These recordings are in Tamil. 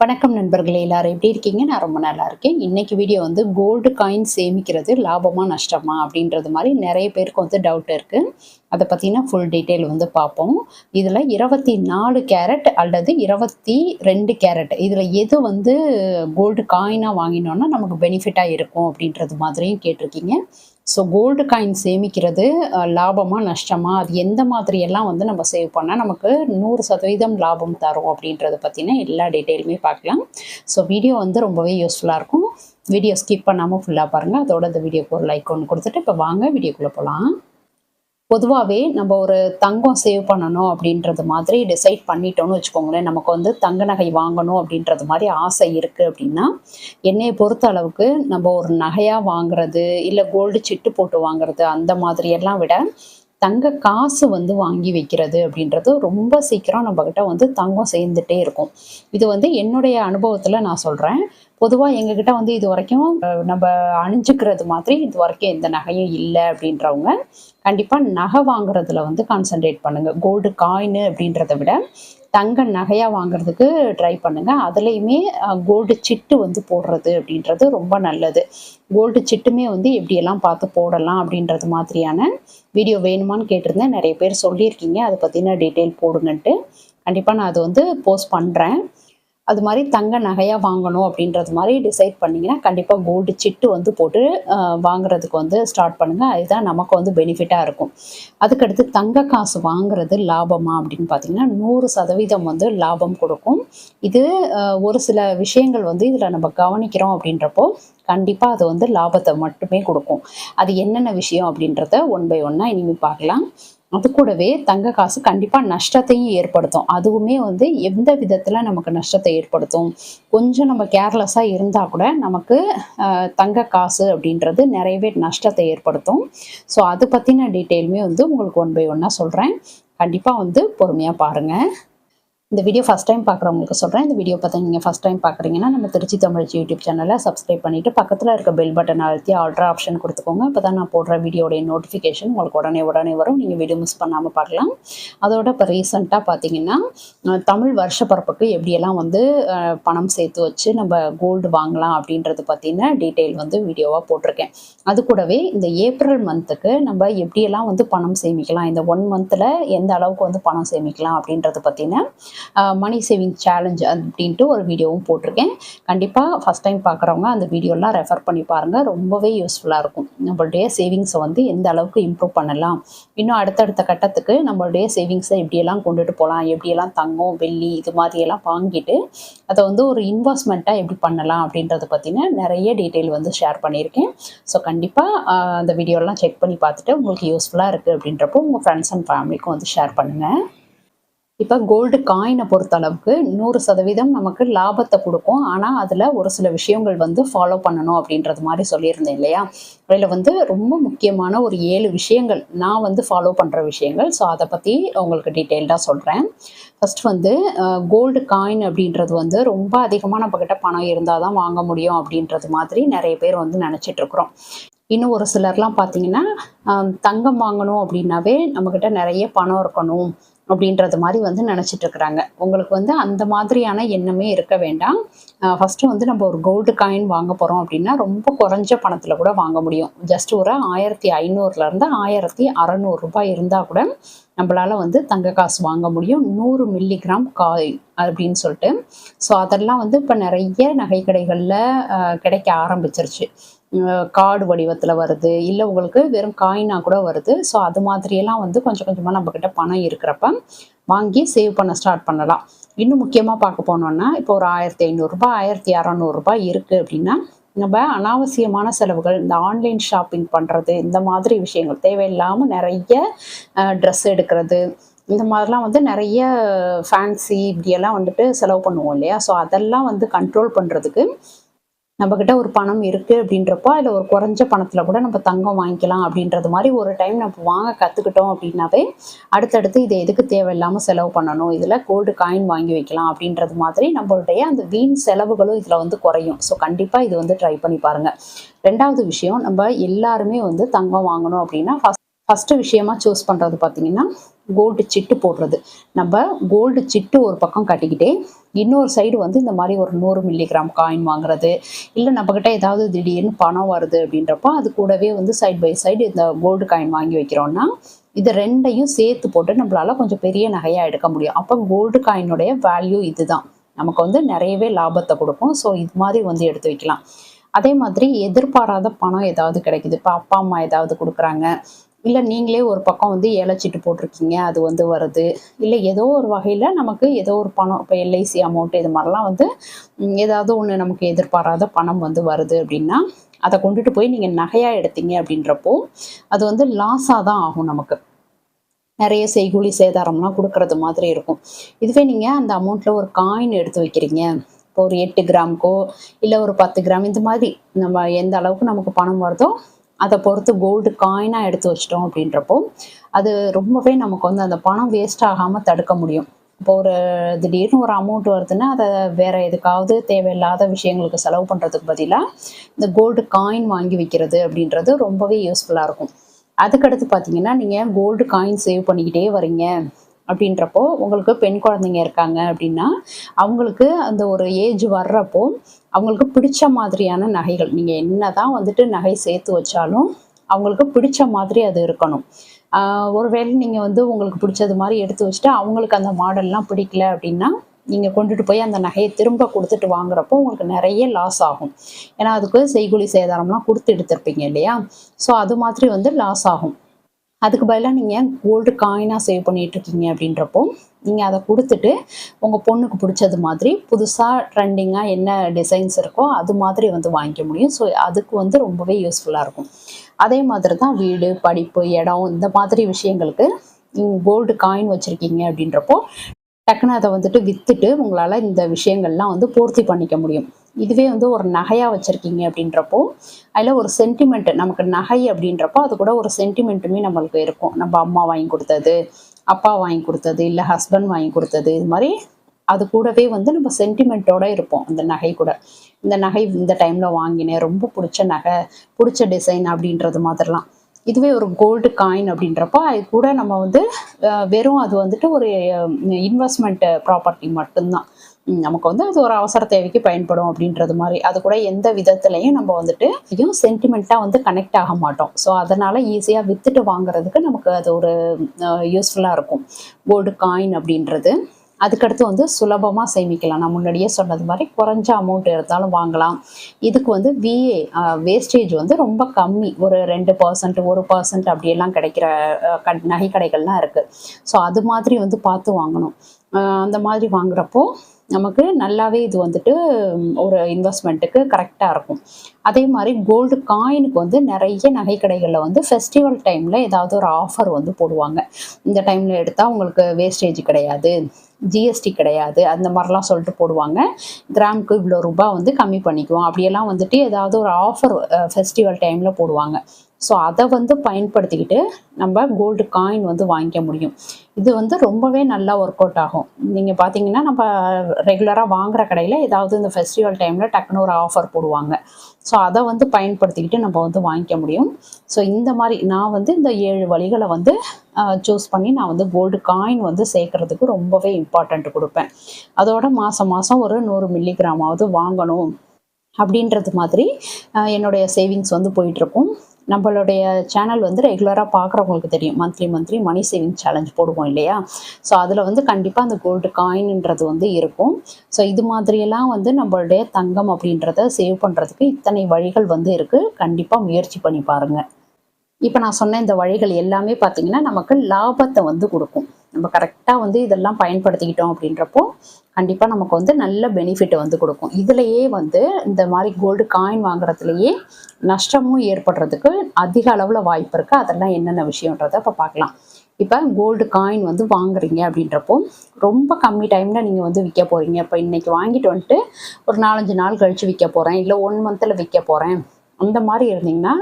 வணக்கம் நண்பர்களே, எல்லாரும் எப்படி இருக்கீங்க? நான் ரொம்ப நல்லா இருக்கேன். இன்னைக்கு வீடியோ வந்து கோல்டு காயின் சேமிக்கிறது லாபமா நஷ்டமா அப்படின்றது மாதிரி நிறைய பேருக்கு வந்து டவுட் இருக்கு. அதை பற்றின ஃபுல் டீட்டெயில் வந்து பார்ப்போம். இதில் 24 கேரட் அல்லது 22 கேரட் இதில் எது வந்து கோல்டு காயினாக வாங்கினோன்னா நமக்கு பெனிஃபிட்டாக இருக்கும் அப்படின்றது மாதிரியும் கேட்டிருக்கீங்க. ஸோ கோல்டு காயின் சேமிக்கிறது லாபமா நஷ்டமா, அது எந்த மாதிரியெல்லாம் வந்து நம்ம சேவ் பண்ணால் நமக்கு 100% லாபம் தரும் அப்படின்றத பற்றின எல்லா டீட்டெயிலுமே பார்க்கலாம். ஸோ வீடியோ வந்து ரொம்பவே யூஸ்ஃபுல்லாக இருக்கும். வீடியோ ஸ்கிப் பண்ணாமல் ஃபுல்லாக பாருங்கள். அதோட இந்த வீடியோக்கு ஒரு லைக் ஒன்று கொடுத்துட்டு இப்போ வாங்க வீடியோக்குள்ளே போகலாம். பொதுவாகவே நம்ம ஒரு தங்கம் சேவ் பண்ணணும் அப்படின்றது மாதிரி டிசைட் பண்ணிட்டோம்னு வச்சுக்கோங்களேன். நமக்கு வந்து தங்க நகை வாங்கணும் அப்படின்றது மாதிரி ஆசை இருக்குது அப்படின்னா, என்னையை பொறுத்த அளவுக்கு நம்ம ஒரு நகையாக வாங்குறது இல்லை கோல்டு சிட்டு போட்டு வாங்குறது அந்த மாதிரியெல்லாம் விட தங்க காசு வந்து வாங்கி வைக்கிறது அப்படின்றது ரொம்ப சீக்கிரம் நம்மக்கிட்ட வந்து தங்கம் சேர்ந்துட்டே இருக்கும். இது வந்து என்னுடைய அனுபவத்தில் நான் சொல்கிறேன். பொதுவாக எங்ககிட்ட வந்து இது வரைக்கும் நம்ம அணிஞ்சுக்கிறது மாதிரி இது வரைக்கும் எந்த நகையும் இல்லை அப்படின்றவங்க கண்டிப்பாக நகை வாங்குறதுல வந்து கான்சன்ட்ரேட் பண்ணுங்கள். கோல்டு காயின் அப்படின்றத விட தங்க நகையாக வாங்குறதுக்கு ட்ரை பண்ணுங்கள். அதுலேயுமே கோல்டு சிட்டு வந்து போடுறது அப்படின்றது ரொம்ப நல்லது. கோல்டு சிட்டுமே வந்து எப்படியெல்லாம் பார்த்து போடலாம் அப்படின்றது மாதிரியான வீடியோ வேணுமான்னு கேட்டிருந்தேன். நிறைய பேர் சொல்லியிருக்கீங்க அதை பற்றின டீட்டெயில் போடுங்கன்ட்டு. கண்டிப்பாக நான் அது வந்து போஸ்ட் பண்ணுறேன். அது மாதிரி தங்க நகையாக வாங்கணும் அப்படின்றது மாதிரி டிசைட் பண்ணிங்கன்னா கண்டிப்பாக கோல்டு சிட்டு வந்து போட்டு வாங்குறதுக்கு வந்து ஸ்டார்ட் பண்ணுங்கள். அதுதான் நமக்கு வந்து பெனிஃபிட்டாக இருக்கும். அதுக்கடுத்து தங்க காசு வாங்குறது லாபமா அப்படின்னு பார்த்தீங்கன்னா 100% வந்து லாபம் கொடுக்கும். இது ஒரு சில விஷயங்கள் வந்து இதில் நம்ம கவனிக்கிறோம் அப்படின்றப்போ கண்டிப்பாக அது வந்து லாபத்தை மட்டுமே கொடுக்கும். அது என்னென்ன விஷயம் அப்படின்றத ஒன் பை ஒன்னாக இனிமேல் பார்க்கலாம். அது கூடவே தங்க காசு கண்டிப்பாக நஷ்டத்தையும் ஏற்படுத்தும். அதுவுமே வந்து எந்த விதத்தில் நமக்கு நஷ்டத்தை ஏற்படுத்தும், கொஞ்சம் நம்ம கேர்லெஸ்ஸாக இருந்தால் கூட நமக்கு தங்க காசு அப்படின்றது நிறையவே நஷ்டத்தை ஏற்படுத்தும். ஸோ அதை பற்றின டீட்டெயிலுமே வந்து உங்களுக்கு ஒன் பை ஒன்னாக சொல்கிறேன். கண்டிப்பாக வந்து பொறுமையாக பாருங்கள். இந்த வீடியோ ஃபஸ்ட் டைம் பார்க்குறவங்களுக்கு சொல்கிறேன். இந்த வீடியோ பார்த்தா நீங்கள் ஃபஸ்ட் டைம் பார்க்குறீங்கன்னா நம்ம திருச்சி தமிழ் யூடியூப் சேனலை சப்ஸ்கிரைப் பண்ணிவிட்டு பக்கத்தில் இருக்க பெல் பட்டன் அழுத்தி ஆல்ட்ரா ஆப்ஷன் கொடுத்துக்கோங்க. அப்போ தான் நான் போடுற வீடியோடைய நோட்டிஃபிகேஷன் உங்களுக்கு உடனே வரும். நீங்கள் வீடியோ மிஸ் பண்ணாமல் பார்க்கலாம். அதோட இப்போ ரீசெண்டாக பார்த்தீங்கன்னா தமிழ் வருஷப்பிறப்புக்கு எப்படியெல்லாம் வந்து பணம் சேர்த்து வச்சு நம்ம கோல்டு வாங்கலாம் அப்படின்றது பற்றின டீட்டெயில் வந்து வீடியோவாக போட்டிருக்கேன். அது கூடவே இந்த ஏப்ரல் மந்த்துக்கு நம்ம எப்படியெல்லாம் வந்து பணம் சேமிக்கலாம், இந்த 1 மந்தில் எந்த அளவுக்கு வந்து பணம் சேமிக்கலாம் அப்படின்றத பற்றின மணி சேவிங் சேலஞ்ச் அப்படின்ட்டு ஒரு வீடியோவும் போட்டிருக்கேன். கண்டிப்பாக ஃபஸ்ட் டைம் பார்க்குறவங்க அந்த வீடியோலாம் ரெஃபர் பண்ணி பாருங்கள். ரொம்பவே யூஸ்ஃபுல்லாக இருக்கும். நம்மளுடைய சேவிங்ஸை வந்து எந்த அளவுக்கு இம்ப்ரூவ் பண்ணலாம், இன்னும் அடுத்தடுத்த கட்டத்துக்கு நம்மளுடைய சேவிங்ஸை எப்படியெல்லாம் கொண்டுட்டு போகலாம், எப்படியெல்லாம் தங்கம் வெள்ளி இது மாதிரியெல்லாம் வாங்கிட்டு அதை வந்து ஒரு இன்வெஸ்ட்மெண்ட்டாக எப்படி பண்ணலாம் அப்படின்றத பற்றின நிறைய டீட்டெயில் வந்து ஷேர் பண்ணியிருக்கேன். ஸோ கண்டிப்பாக அந்த வீடியோலாம் செக் பண்ணி பார்த்துட்டு உங்களுக்கு யூஸ்ஃபுல்லாக இருக்குது அப்படின்றப்போ உங்கள் ஃப்ரெண்ட்ஸ் அண்ட் ஃபேமிலிக்கும் வந்து ஷேர் பண்ணுங்கள். இப்போ கோல்டு காயினை பொறுத்த அளவுக்கு 100% நமக்கு லாபத்தை கொடுக்கும். ஆனால் அதில் ஒரு சில விஷயங்கள் வந்து ஃபாலோ பண்ணணும் அப்படின்றது மாதிரி சொல்லியிருந்தேன் இல்லையா? அதில் வந்து ரொம்ப முக்கியமான ஒரு 7 விஷயங்கள் நான் வந்து ஃபாலோ பண்ணுற விஷயங்கள். ஸோ அதை பற்றி உங்களுக்கு டீட்டெயில்டாக சொல்கிறேன். ஃபஸ்ட் வந்து கோல்டு காயின் அப்படின்றது வந்து ரொம்ப அதிகமாக நம்மக்கிட்ட பணம் இருந்தால் தான் வாங்க முடியும் அப்படின்றது மாதிரி நிறைய பேர் வந்து நினச்சிட்ருக்குறோம். இன்னும் ஒரு சிலர்லாம் பார்த்தீங்கன்னா தங்கம் வாங்கணும் அப்படின்னாவே நம்மக்கிட்ட நிறைய பணம் இருக்கணும் அப்படின்றது மாதிரி வந்து நினச்சிட்டு இருக்கிறாங்க. உங்களுக்கு வந்து அந்த மாதிரியான எண்ணமே இருக்க வேண்டாம். ஃபஸ்ட்டு வந்து நம்ம ஒரு கோல்டு காயின் வாங்க போகிறோம் அப்படின்னா ரொம்ப குறைஞ்ச பணத்தில் கூட வாங்க முடியும். ஜஸ்ட் ஒரு 1500 1600 ரூபாய் இருந்தால் கூட நம்மளால் வந்து தங்க காசு வாங்க முடியும். 100 மில்லிகிராம் காயின் அப்படின்னு சொல்லிட்டு. ஸோ அதெல்லாம் வந்து இப்போ நிறைய நகை கடைகளில் கிடைக்க ஆரம்பிச்சிருச்சு. கார்டு வடிவத்தில் வருது, இல்லை உங்களுக்கு வெறும் காயினாக கூட வருது. ஸோ அது மாதிரியெல்லாம் வந்து கொஞ்சம் கொஞ்சமாக நம்மக்கிட்ட பணம் இருக்கிறப்ப வாங்கி சேவ் பண்ண ஸ்டார்ட் பண்ணலாம். இன்னும் முக்கியமாக பார்க்க போனோன்னா இப்போ ஒரு 1500 ரூபாய் 1600 ரூபாய் இருக்குது அப்படின்னா நம்ம அனாவசியமான செலவுகள், இந்த ஆன்லைன் ஷாப்பிங் பண்ணுறது, இந்த மாதிரி விஷயங்கள் தேவையில்லாமல் நிறைய ட்ரெஸ் எடுக்கிறது, இந்த மாதிரிலாம் வந்து நிறைய ஃபேன்சி இப்படியெல்லாம் வந்துட்டு செலவு பண்ணுவோம் இல்லையா? ஸோ அதெல்லாம் வந்து கண்ட்ரோல் பண்ணுறதுக்கு நம்மக்கிட்ட ஒரு பணம் இருக்குது அப்படின்றப்போ அதில் ஒரு குறைஞ்ச பணத்தில் கூட நம்ம தங்கம் வாங்கிக்கலாம் அப்படின்றது மாதிரி ஒரு டைம் நம்ம வாங்க கற்றுக்கிட்டோம் அப்படின்னாவே அடுத்தடுத்து இதை எதுக்கு தேவையில்லாமல் செலவு பண்ணணும், இதில் கோல்டு காயின் வாங்கி வைக்கலாம் அப்படின்றது மாதிரி நம்மளுடைய அந்த வீண் செலவுகளும் இதில் வந்து குறையும். ஸோ கண்டிப்பாக இது வந்து ட்ரை பண்ணி பாருங்கள். ரெண்டாவது விஷயம், நம்ம எல்லாருமே வந்து தங்கம் வாங்கணும் அப்படின்னா ஃபஸ்ட்டு விஷயமா சூஸ் பண்ணுறது பார்த்தீங்கன்னா கோல்டு சிட்டு போடுறது. நம்ம கோல்டு சிட்டு ஒரு பக்கம் கட்டிக்கிட்டே இன்னொரு சைடு வந்து இந்த மாதிரி ஒரு 100 மில்லிகிராம் காயின் வாங்குறது, இல்லை நம்மக்கிட்ட ஏதாவது திடீர்னு பணம் வருது அப்படின்றப்போ அது கூடவே வந்து சைட் பை சைடு இந்த கோல்டு காயின் வாங்கி வைக்கிறோன்னா இது ரெண்டையும் சேர்த்து போட்டு நம்மளால கொஞ்சம் பெரிய நகையாக எடுக்க முடியும். அப்போ கோல்டு காயினுடைய வேல்யூ இதுதான், நமக்கு வந்து நிறையவே லாபத்தை கொடுக்கும். ஸோ இது மாதிரி வந்து எடுத்து வைக்கலாம். அதே மாதிரி எதிர்பாராத பணம் ஏதாவது கிடைக்குது, இப்போ அப்பா அம்மா ஏதாவது கொடுக்குறாங்க, இல்லை நீங்களே ஒரு பக்கம் வந்து ஏலச்சீட்டு போட்டிருக்கீங்க அது வந்து வருது, இல்லை ஏதோ ஒரு வகையில் நமக்கு ஏதோ ஒரு பணம், இப்போ எல்ஐசி அமௌண்ட் இது மாதிரிலாம் வந்து ஏதாவது ஒன்று நமக்கு எதிர்பாராத பணம் வந்து வருது அப்படின்னா அதை கொண்டுட்டு போய் நீங்கள் நகையாக எடுத்தீங்க அப்படின்றப்போ அது வந்து லாஸாக தான் ஆகும். நமக்கு நிறைய செய்கூலி சேதாரம்லாம் கொடுக்கறது மாதிரி இருக்கும். இதுவே நீங்கள் அந்த அமௌண்ட்டில் ஒரு காயின் எடுத்து வைக்கிறீங்க, இப்போ ஒரு 8 கிராமுக்கோ இல்லை ஒரு 10 கிராம், இந்த மாதிரி நம்ம எந்த அளவுக்கு நமக்கு பணம் வருதோ அதை பொறுத்து கோல்டு காயினாக எடுத்து வச்சிட்டோம் அப்படின்றப்போ அது ரொம்பவே நமக்கு வந்து அந்த பணம் வேஸ்ட் ஆகாமல் தடுக்க முடியும். இப்போ ஒரு திடீர்னு ஒரு அமௌண்ட் வருதுன்னா அதை வேற எதுக்காவது தேவையில்லாத விஷயங்களுக்கு செலவு பண்ணுறதுக்கு பதிலாக இந்த கோல்டு காயின் வாங்கி வைக்கிறது அப்படின்றது ரொம்பவே யூஸ்ஃபுல்லாக இருக்கும். அதுக்கடுத்து பார்த்தீங்கன்னா நீங்கள் கோல்டு காயின் சேவ் பண்ணிக்கிட்டே வரீங்க அப்படின்றப்போ உங்களுக்கு பெண் குழந்தைங்க இருக்காங்க அப்படின்னா அவங்களுக்கு அந்த ஒரு ஏஜ் வர்றப்போ அவங்களுக்கு பிடிச்ச மாதிரியான நகைகள், நீங்கள் என்ன தான் வந்துட்டு நகை சேர்த்து வச்சாலும் அவங்களுக்கு பிடிச்ச மாதிரி அது இருக்கணும். ஒருவேளை நீங்கள் வந்து உங்களுக்கு பிடிச்சது மாதிரி எடுத்து வச்சுட்டு அவங்களுக்கு அந்த மாடல்லாம் பிடிக்கல அப்படின்னா நீங்கள் கொண்டுட்டு போய் அந்த நகையை திரும்ப கொடுத்துட்டு வாங்குறப்போ உங்களுக்கு நிறைய லாஸ் ஆகும். ஏன்னா அதுக்கு செய்கூலி சேதாரம்லாம் கொடுத்து எடுத்திருப்பீங்க இல்லையா? ஸோ அது மாதிரி வந்து லாஸ் ஆகும். அதுக்கு பதிலாக நீங்கள் கோல்டு காயினாக சேவ் பண்ணிகிட்ருக்கீங்க அப்படின்றப்போ நீங்கள் அதை கொடுத்துட்டு உங்கள் பொண்ணுக்கு பிடிச்சது மாதிரி புதுசாக ட்ரெண்டிங்காக என்ன டிசைன்ஸ் இருக்கோ அது மாதிரி வந்து வாங்கிக்க முடியும். ஸோ அதுக்கு வந்து ரொம்பவே யூஸ்ஃபுல்லாக இருக்கும். அதே மாதிரி தான் வீடு, படிப்பு, இடம், இந்த மாதிரி விஷயங்களுக்கு கோல்டு காயின் வச்சுருக்கீங்க அப்படின்றப்போ டக்குன்னு அதை வந்துட்டு விற்றுட்டு உங்களால் இந்த விஷயங்கள்லாம் வந்து பூர்த்தி பண்ணிக்க முடியும். இதுவே வந்து ஒரு நகையாக வச்சுருக்கீங்க அப்படின்றப்போ அதில் ஒரு சென்டிமெண்ட், நமக்கு நகை அப்படின்றப்போ அது கூட ஒரு சென்டிமெண்ட்டுமே நம்மளுக்கு இருக்கும். நம்ம அம்மா வாங்கி கொடுத்தது, அப்பா வாங்கி கொடுத்தது, இல்லை ஹஸ்பண்ட் வாங்கி கொடுத்தது, இது மாதிரி அது கூடவே வந்து நம்ம சென்டிமெண்ட்டோடு இருப்போம். அந்த நகை கூட, இந்த நகை இந்த டைமில் வாங்கினேன், ரொம்ப பிடிச்ச நகை, பிடிச்ச டிசைன் அப்படின்றது மாதிரிலாம். இதுவே ஒரு கோல்டு காயின் அப்படின்றப்போ அது கூட நம்ம வந்து வெறும் அது வந்துட்டு ஒரு இன்வெஸ்ட்மெண்ட் ப்ராப்பர்ட்டி மட்டும்தான். நமக்கு வந்து அது ஒரு அவசர தேவைக்கு பயன்படும் அப்படின்றது மாதிரி. அது கூட எந்த விதத்துலையும் நம்ம வந்துட்டு இதையும் சென்டிமெண்ட்டாக வந்து கனெக்ட் ஆக மாட்டோம். ஸோ அதனால் ஈஸியாக விற்றுட்டு வாங்குறதுக்கு நமக்கு அது ஒரு யூஸ்ஃபுல்லாக இருக்கும் கோல்டு காயின் அப்படின்றது. அதுக்கடுத்து வந்து சுலபமாக சேமிக்கலாம். நான் முன்னாடியே சொன்னது மாதிரி குறைஞ்ச அமௌண்ட் இருந்தாலும் வாங்கலாம். இதுக்கு வந்து விஏ வேஸ்டேஜ் வந்து ரொம்ப கம்மி, ஒரு 2%, 1% அப்படியெல்லாம் கிடைக்கிற நகை கடைகள்லாம் இருக்குது. ஸோ அது மாதிரி வந்து பார்த்து வாங்கணும். அந்த மாதிரி வாங்குறப்போ நமக்கு நல்லாவே இது வந்துட்டு ஒரு இன்வெஸ்ட்மெண்ட்டுக்கு கரெக்டாக இருக்கும். அதே மாதிரி கோல்டு காயினுக்கு வந்து நிறைய நகை கடைகளில் வந்து ஃபெஸ்டிவல் டைமில் ஏதாவது ஒரு ஆஃபர் வந்து போடுவாங்க. இந்த டைமில் எடுத்தால் உங்களுக்கு வேஸ்டேஜ் கிடையாது, ஜிஎஸ்டி கிடையாது, அந்த மாதிரிலாம் சொல்லிட்டு போடுவாங்க. கிராமுக்கு இவ்வளோ ரூபா வந்து கம்மி பண்ணிக்குவோம் அப்படியெல்லாம் வந்துட்டு ஏதாவது ஒரு ஆஃபர் ஃபெஸ்டிவல் டைமில் போடுவாங்க. ஸோ அதை வந்து பயன்படுத்திக்கிட்டு நம்ம கோல்டு காயின் வந்து வாங்கிக்க முடியும். இது வந்து ரொம்பவே நல்லா ஒர்க் அவுட் ஆகும். நீங்கள் பார்த்தீங்கன்னா நம்ம ரெகுலராக வாங்குகிற கடையில் ஏதாவது இந்த ஃபெஸ்டிவல் டைமில் டக்குன்னு ஒரு ஆஃபர் போடுவாங்க. ஸோ அதை வந்து பயன்படுத்திக்கிட்டு நம்ம வந்து வாங்கிக்க முடியும். ஸோ இந்த மாதிரி நான் வந்து இந்த 7 வழிகளை வந்து சூஸ் பண்ணி நான் வந்து கோல்டு காயின் வந்து சேர்க்குறதுக்கு ரொம்பவே இம்பார்ட்டண்ட் கொடுப்பேன். அதோட மாதம் மாதம் ஒரு 100 மில்லிகிராமாவது வாங்கணும் அப்படின்றது மாதிரி என்னுடைய சேவிங்ஸ் வந்து போயிட்டுருக்கும். நம்மளுடைய சேனல் வந்து ரெகுலராக பார்க்குறவங்களுக்கு தெரியும், மந்த்லி மணி சேவிங் சேலஞ்ச் போடுவோம் இல்லையா? ஸோ அதில் வந்து கண்டிப்பாக அந்த கோல்டு காயின்ன்றது வந்து இருக்கும். ஸோ இது மாதிரியெல்லாம் வந்து நம்மளுடைய தங்கம் அப்படின்றத சேவ் பண்ணுறதுக்கு இத்தனை வழிகள் வந்து இருக்குது. கண்டிப்பாக முயற்சி பண்ணி பாருங்கள். இப்போ நான் சொன்ன இந்த வழிகள் எல்லாமே பார்த்திங்கன்னா நமக்கு லாபத்தை வந்து கொடுக்கும். நம்ம கரெக்டாக வந்து இதெல்லாம் பயன்படுத்திக்கிட்டோம் அப்படின்றப்போ கண்டிப்பாக நமக்கு வந்து நல்ல பெனிஃபிட் வந்து கொடுக்கும். இதுலேயே வந்து இந்த மாதிரி கோல்டு காயின் வாங்குறதுலையே நஷ்டமும் ஏற்படுறதுக்கு அதிக அளவில் வாய்ப்பு இருக்குது. அதெல்லாம் என்னென்ன விஷயன்றதை இப்போ பார்க்கலாம். இப்போ கோல்டு காயின் வந்து வாங்குறீங்க அப்படின்றப்போ ரொம்ப கம்மி டைமில் நீங்கள் வந்து விற்க போகிறீங்க. இப்போ இன்றைக்கி வாங்கிட்டு வந்துட்டு ஒரு 4-5 நாள் கழித்து விற்க போகிறேன், இல்லை 1 மந்தில் விற்க போகிறேன், அந்த மாதிரி இருந்தீங்கன்னா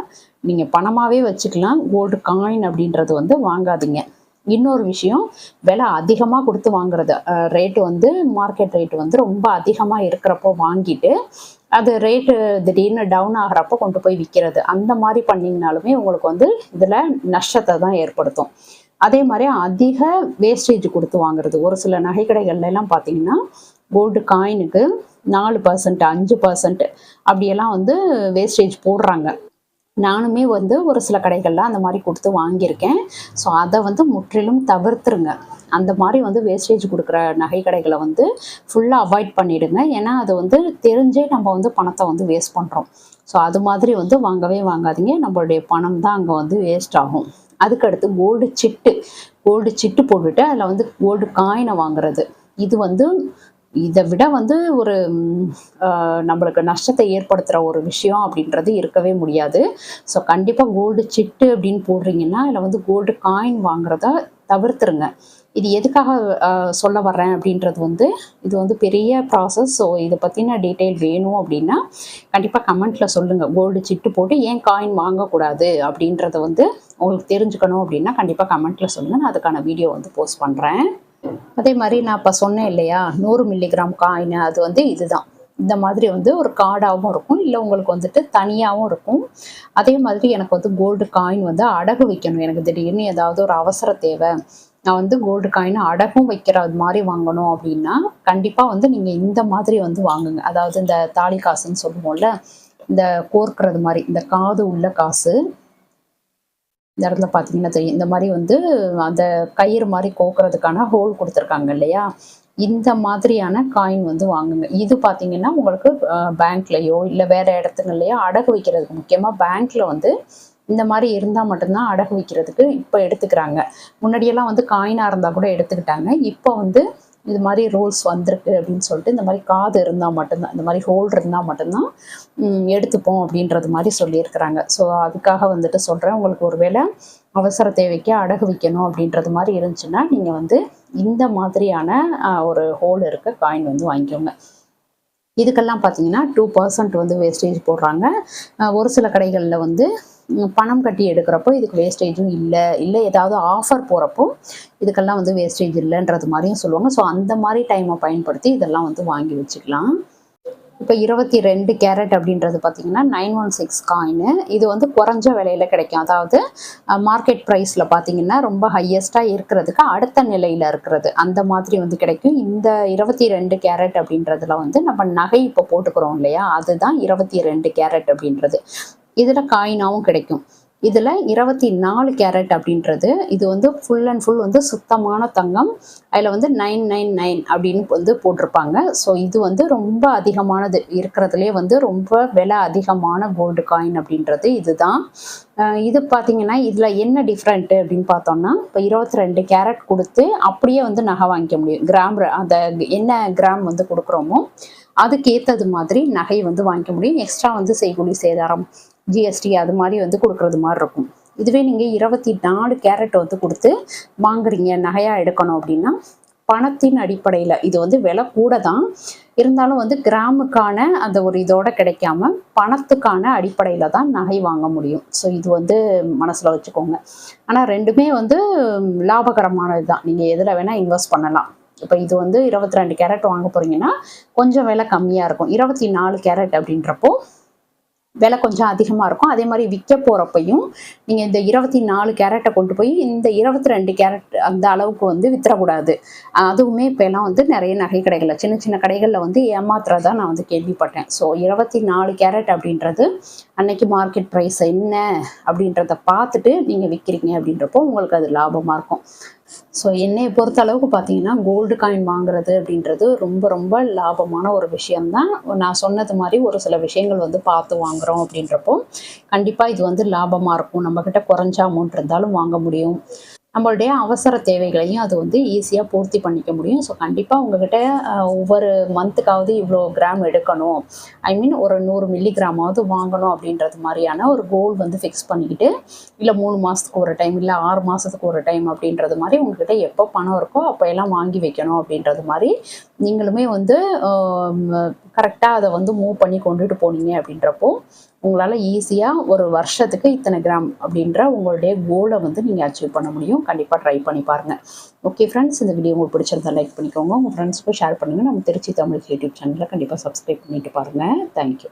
நீங்கள் பணமாகவே வச்சுக்கலாம். கோல்டு காயின் அப்படின்றது வந்து வாங்காதீங்க. இன்னொரு விஷயம், விலை அதிகமாக கொடுத்து வாங்குறது, ரேட்டு வந்து மார்க்கெட் ரேட்டு வந்து ரொம்ப அதிகமாக இருக்கிறப்போ வாங்கிட்டு அது ரேட்டு திடீர்னு டவுன் ஆகிறப்போ கொண்டு போய் விற்கிறது, அந்த மாதிரி பண்ணிங்கனாலுமே உங்களுக்கு வந்து இதில் நஷ்டத்தை தான் ஏற்படுத்தும். அதே மாதிரி அதிக வேஸ்டேஜ் கொடுத்து வாங்குறது, ஒரு சில நகை கடைகள்ல எல்லாம் பார்த்தீங்கன்னா கோல்டு காயினுக்கு 4%, 5% அப்படியெல்லாம் வந்து வேஸ்டேஜ் போடுறாங்க. நானுமே வந்து ஒரு சில கடைகள்ல அந்த மாதிரி கொடுத்து வாங்கியிருக்கேன். ஸோ அதை வந்து முற்றிலும் தவிர்த்துருங்க. அந்த மாதிரி வந்து வேஸ்டேஜ் கொடுக்குற நகை கடைகளை வந்து ஃபுல்லாக அவாய்ட் பண்ணிவிடுங்க. ஏன்னா அது வந்து தெரிஞ்சே நம்ம வந்து பணத்தை வந்து வேஸ்ட் பண்ணுறோம். ஸோ அது மாதிரி வந்து வாங்கவே வாங்காதீங்க. நம்மளுடைய பணம் தான் அங்கே வந்து வேஸ்ட் ஆகும். அதுக்கடுத்து கோல்டு சிட்டு போட்டுட்டு அதில் வந்து கோல்டு காயினை வாங்குறது, இது வந்து இதை விட வந்து ஒரு நம்மளுக்கு நஷ்டத்தை ஏற்படுத்துகிற ஒரு விஷயம் அப்படின்றது இருக்கவே முடியாது. ஸோ கண்டிப்பாக கோல்டு சிட்டு அப்படின்னு போடுறீங்கன்னா அதில் வந்து கோல்டு காயின் வாங்குறத தவிர்த்துருங்க. இது எதுக்காக சொல்ல வர்றேன் அப்படின்றது வந்து, இது வந்து பெரிய ப்ராசஸ். ஸோ இதை பற்றின டீட்டெயில் வேணும் அப்படின்னா கண்டிப்பாக கமெண்ட்டில் சொல்லுங்கள். கோல்டு சிட்டு போட்டு ஏன் காயின் வாங்கக்கூடாது அப்படின்றத வந்து உங்களுக்கு தெரிஞ்சுக்கணும் அப்படின்னா கண்டிப்பாக கமெண்ட்டில் சொல்லுங்கள். நான் அதுக்கான வீடியோ வந்து போஸ்ட் பண்ணுறேன். அதே மாதிரி நான் இப்போ சொன்னேன் இல்லையா, 100 மில்லிகிராம் காயின், அது வந்து இதுதான். இந்த மாதிரி வந்து ஒரு கார்டாகவும் இருக்கும், இல்லை உங்களுக்கு வந்துட்டு தனியாகவும் இருக்கும். அதே மாதிரி எனக்கு வந்து கோல்டு காயின் வந்து அடகு வைக்கணும். எனக்கு திடீர்னு ஏதாவது ஒரு அவசர தேவை, நான் வந்து கோல்டு காயின் அடகும் வைக்கிற மாதிரி வாங்கணும் அப்படின்னா கண்டிப்பாக வந்து நீங்கள் இந்த மாதிரி வந்து வாங்குங்க. அதாவது இந்த தாலி காசுன்னு சொல்லுவோம்ல, இந்த கோர்க்கிறது மாதிரி, இந்த காது உள்ள காசு, இந்த இடத்துல பார்த்தீங்கன்னா தெரியும். இந்த மாதிரி வந்து அந்த கயிறு மாதிரி கோக்குறதுக்கான ஹோல் கொடுத்துருக்காங்க இல்லையா, இந்த மாதிரியான காயின் வந்து வாங்குங்க. இது பார்த்தீங்கன்னா உங்களுக்கு பேங்க்லேயோ இல்லை வேறு இடத்துங்கள்லையோ அடகு வைக்கிறதுக்கு, முக்கியமாக பேங்க்கில் வந்து இந்த மாதிரி இருந்தால் மட்டும்தான் அடகு வைக்கிறதுக்கு இப்போ எடுத்துக்கிறாங்க. முன்னாடியெல்லாம் வந்து காயினாக இருந்தால் கூட எடுத்துக்கிட்டாங்க. இப்போ வந்து இது மாதிரி ரூல்ஸ் வந்திருக்கு அப்படின்னு சொல்லிட்டு இந்த மாதிரி காது இருந்தால் மட்டும்தான், இந்த மாதிரி ஹோல்டர் இருந்தால் மட்டும்தான் எடுத்துப்போம் அப்படின்றது மாதிரி சொல்லியிருக்கிறாங்க. ஸோ அதுக்காக வந்துட்டு சொல்கிறேன், உங்களுக்கு ஒரு வேளை அவசர தேவைக்கு அடகு வைக்கணும் அப்படின்றது மாதிரி இருந்துச்சுன்னா நீங்கள் வந்து இந்த மாதிரியான ஒரு ஹோல் இருக்க காயின் வந்து வாங்கிக்கோங்க. இதுக்கெல்லாம் பார்த்தீங்கன்னா 2% வந்து வேஸ்டேஜ் போடுறாங்க. ஒரு சில கடைகளில் வந்து பணம் கட்டி எடுக்கிறப்போ இதுக்கு வேஸ்டேஜும் இல்லை ஏதாவது ஆஃபர் போகிறப்போ இதுக்கெல்லாம் வந்து வேஸ்டேஜ் இல்லைன்றது மாதிரியும் சொல்லுவாங்க. ஸோ அந்த மாதிரி டைமை பயன்படுத்தி இதெல்லாம் வந்து வாங்கி வச்சுக்கலாம். இப்போ 22 கேரட் அப்படின்றது பார்த்தீங்கன்னா 916 காயினு. இது வந்து குறைஞ்ச விலையில் கிடைக்கும். அதாவது மார்க்கெட் ப்ரைஸில் பார்த்தீங்கன்னா ரொம்ப ஹையஸ்ட்டாக இருக்கிறதுக்கு அடுத்த நிலையில் இருக்கிறது, அந்த மாதிரி வந்து கிடைக்கும். இந்த 22 கேரட் அப்படின்றதுல வந்து நம்ம நகை இப்போ போட்டுக்கிறோம் இல்லையா, அதுதான் 22 கேரட் அப்படின்றது. இதில் காயினாகவும் கிடைக்கும். இதில் 24 கேரட் அப்படின்றது, இது வந்து ஃபுல் அண்ட் ஃபுல் வந்து சுத்தமான தங்கம். அதில் வந்து 999 அப்படின்னு வந்து போட்டிருப்பாங்க. ஸோ இது வந்து ரொம்ப அதிகமானது, இருக்கிறதுலே வந்து ரொம்ப விலை அதிகமான கோல்டு காயின் அப்படின்றது இதுதான். இது பார்த்தீங்கன்னா இதில் என்ன டிஃப்ரெண்ட்டு அப்படின்னு பார்த்தோம்னா, இப்போ 22 கேரட் கொடுத்து அப்படியே வந்து நகை வாங்கிக்க முடியும். கிராம் அந்த என்ன கிராம் வந்து கொடுக்குறோமோ அதுக்கேற்றது மாதிரி நகை வந்து வாங்கிக்க முடியும். எக்ஸ்ட்ரா வந்து செய்கூலி சேதாரம், ஜிஎஸ்டி அது மாதிரி வந்து கொடுக்குறது மாதிரி இருக்கும். இதுவே நீங்கள் 24 கேரட் வந்து கொடுத்து வாங்குறீங்க, நகையாக எடுக்கணும் அப்படின்னா பணத்தின் அடிப்படையில், இது வந்து விலை கூட தான் இருந்தாலும் வந்து கிராமுக்கான அந்த ஒரு இதோட கிடைக்காம பணத்துக்கான அடிப்படையில் தான் நகை வாங்க முடியும். ஸோ இது வந்து மனசில் வச்சுக்கோங்க. ஆனால் ரெண்டுமே வந்து லாபகரமானது தான். நீங்கள் எதில் வேணால் இன்வெஸ்ட் பண்ணலாம். இப்போ இது வந்து 22 கேரட் வாங்க போகிறீங்கன்னா கொஞ்சம் விலை கம்மியாக இருக்கும். 24 கேரட் அப்படின்றப்போ விலை கொஞ்சம் அதிகமாக இருக்கும். அதே மாதிரி விற்க போகிறப்பையும் நீங்கள் இந்த 24 கேரட்டை கொண்டு போய் இந்த 22 கேரட் அந்த அளவுக்கு வந்து விற்றுறக்கூடாது. அதுவுமே இப்போ எல்லாம் வந்து நிறைய நகை கடைகளில், சின்ன சின்ன கடைகளில் வந்து ஏமாத்துறதா நான் வந்து கேள்விப்பட்டேன். ஸோ 24 கேரட் அப்படின்றது அன்னைக்கு மார்க்கெட் ப்ரைஸ் என்ன அப்படின்றத பார்த்துட்டு நீங்கள் விற்கிறீங்க அப்படின்றப்போ உங்களுக்கு அது லாபமாக இருக்கும். ஸோ என்னை பொறுத்த அளவுக்கு பார்த்தீங்கன்னா கோல்டு காயின் வாங்குறது அப்படின்றது ரொம்ப ரொம்ப லாபமான ஒரு விஷயம்தான். நான் சொன்னது மாதிரி ஒரு சில விஷயங்கள் வந்து பார்த்து வாங்குகிறோம் அப்படின்றப்போ கண்டிப்பாக இது வந்து லாபமாக இருக்கும். நம்மக்கிட்ட குறைஞ்ச அமௌண்ட் இருந்தாலும் வாங்க முடியும். நம்மளுடைய அவசர தேவைகளையும் அது வந்து ஈஸியாக பூர்த்தி பண்ணிக்க முடியும். ஸோ கண்டிப்பாக உங்கள்கிட்ட ஒவ்வொரு மந்த்துக்காவது இவ்வளோ கிராம் எடுக்கணும், ஐ மீன் ஒரு 100 மில்லிகிராமாவது வாங்கணும் அப்படின்றது மாதிரியான ஒரு கோல் வந்து ஃபிக்ஸ் பண்ணிக்கிட்டு, இல்லை 3 மாதத்துக்கு ஒரு டைம், இல்லை 6 மாதத்துக்கு ஒரு டைம் அப்படின்றது மாதிரி உங்கள்கிட்ட எப்போ பணம் இருக்கோ அப்போ எல்லாம் வாங்கி வைக்கணும் அப்படின்றது மாதிரி நீங்களுமே வந்து கரெக்டாக அதை வந்து மூவ் பண்ணி கொண்டுட்டு போனீங்க அப்படின்றப்போ உங்களால் ஈஸியாக ஒரு வருஷத்துக்கு இத்தனை கிராம் அப்படின்ற உங்களுடைய கோலை வந்து நீங்கள் அச்சீவ் பண்ண முடியும். கண்டிப்பாக ட்ரை பண்ணி பாருங்கள். ஓகே ஃப்ரெண்ட்ஸ், இந்த வீடியோ உங்களுக்கு பிடிச்சிருந்தா லைக் பண்ணிக்கோங்க. உங்கள் ஃப்ரெண்ட்ஸ்க்கும் ஷேர் பண்ணுங்கள். நம்ம திருச்சி தமிழ் யூடியூப் சேனலில் கண்டிப்பாக சப்ஸ்கிரைப் பண்ணிட்டு பாருங்கள். தேங்க்யூ.